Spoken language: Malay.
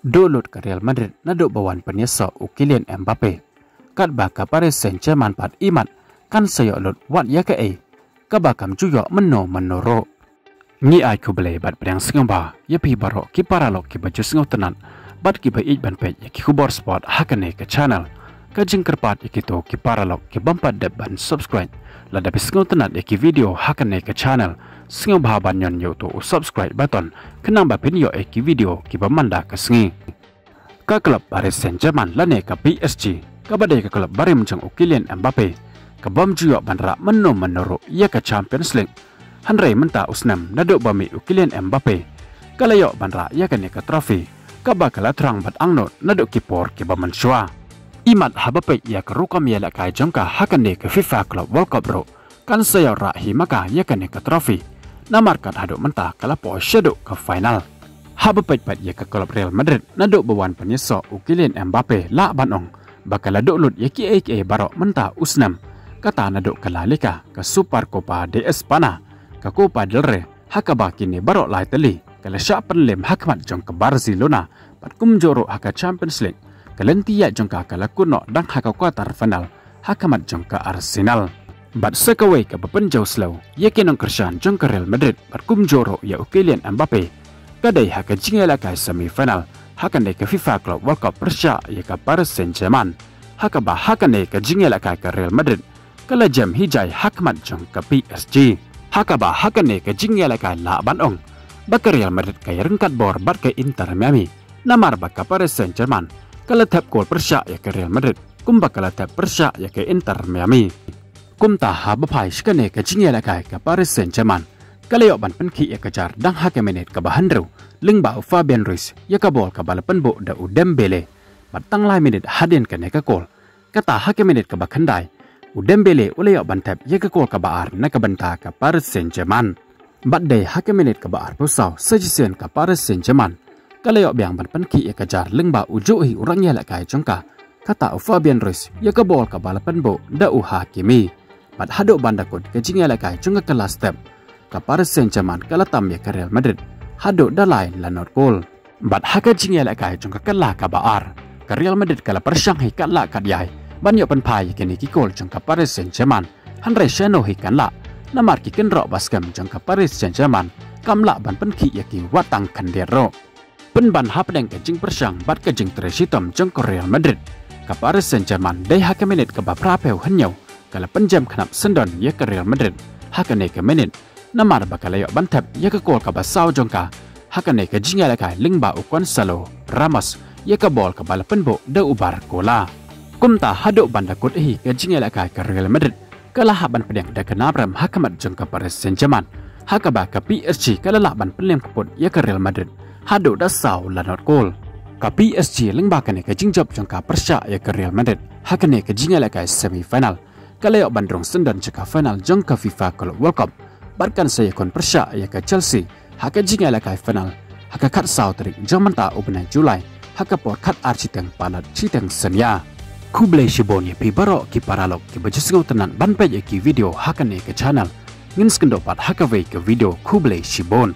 Download ke Real Madrid naduk bawan penyesok Kylian Mbappe. Kat baka Paris Saint-Germain pat imat kan sayok lot wat ya ke kabakam juga menoro. Ngi ai ku bele bat pedang sengba ya pi barok ki paralok ki baju sengau tenan bat ki bai ban pe ya ki kubor sport hakane ke channel ka jingkerpat ya ki to ki paralok ki bampat de ban subscribe la da sengau tenan ya ki video hakane ke channel sengau ba ban yon yo to subscribe button kenang ba pin yo ki video ki bamanda ke sengi ka klub Paris Saint-Germain la ne ka PSG ka badai ka klub bare mencang Kylian Mbappe ka bam juga banra menoro ya ka Champions League Hanrei menta usnam naduk bami Kylian Mbappe kalayok banra ya kan ka trofi ka bakala terang bat angnot naduk kipor ke baman shua imat habape ya kerukam ya la kai jongka hakan ke FIFA Club World Cup bro kan saya ra hi maka ya kan ka trofi namarkat haduk menta kala po shaduk ke final habape pat ya ke klub Real Madrid naduk bawan penyesok Kylian Mbappe la banong bakala dolut ya ki barok menta usnam kata naduk kala lika ke Super Copa de Espana ka Copa del Rey hakaba kini barok lai teli kala syak penlem hakmat jong ke Barcelona pat kumjoro haka Champions League kalentia jong ka kala kuno dang haka quarter final hakamat jong ke Arsenal bat sekawai ke bepenjau slow yakin ong kersan jong ke Real Madrid pat kumjoro ya Kylian Mbappe kadai haka jingela kai semifinal hakan ke FIFA Club World Cup persya ya ke Paris Saint-Germain hakaba hakan ke jingela kai ke Real Madrid kala jam hijai hakmat jong ke PSG hakaba hakan ke jingela kai la banong baka Real Madrid kay rengkat bor bat ke Inter Miami namar baka Paris Saint-Germain kala tap gol persya ya ke Real Madrid kum bakala tap persya ya ke Inter Miami kum ta ha bapai shkane ke jingela kai ke Paris Saint-Germain kala yok ban penki ya kejar dang hake menit ke bahandru lingba Fabian Ruiz ya ke bol ke balapan bo da Dembele batang lai menit hadin ke ne ke gol kata hake menit ke bakhandai Dembele ulay bantap ya ke gol ke baar na ke banta ke Paris Saint-Germain. Badai hake menit ke baar pusau sajisen ke Paris Saint-Germain. Kalau yok biang ban penki ya kejar lengba ujuhi orang ya lakai jongka. Kata Fabian Ruiz ya ke bol ke balapan bo da Hakimi. Bad haduk bandakut ke jing ya lakai jongka kelas step. Ke Paris Saint-Germain kalatam ya ke Real Madrid. Haduk da lain lanot gol. Bad hake jing ya lakai jongka kelah ke baar. Ke Real Madrid kala persanghi kala kadyai. Banyak penpai kini kikol jangka Paris Saint-Germain Hanrei Shano hikan la namar kiken rok baskem jangka Paris Saint-Germain kamla ban penki yaki watang kandero penban hapdeng ke jing persang bat ke jing tresitom jangka Real Madrid ke Paris Saint-Germain dai hake menit ke baprapeu henyau kala penjam kenap sendon ya ke Real Madrid hakane ke menit namar bakalayok bantap ya ke gol ke basau jangka hakane ke jingala kai lingba Gonzalo Ramos ya ke bol ke balapan bo da ubar kola kumta haduk bandakut ke jingela kai ke Real Madrid kalahaban pedang da kenabram hakamat jong ke Paris Saint-Germain hakaba ke PSG kalalaban pelem keput ya ke Real Madrid haduk da sau lanot gol ke PSG lengba kane ke jingjob jong ke persya ya ke Real Madrid hakane ke jingela kai semifinal kalayok bandrong sendan jeka final jong ke FIFA Club World Cup barkan saya kon persya ya ke Chelsea haka jingela kai final haka kat sau terik jong menta ubna Julai haka por kat architeng palat chiteng senya Kublai Shibon ya pi barok ki paralok ki bajusngau tenan ban pej ki video hakan ke channel ngin skendopat hakawe ke video Kublai Shibon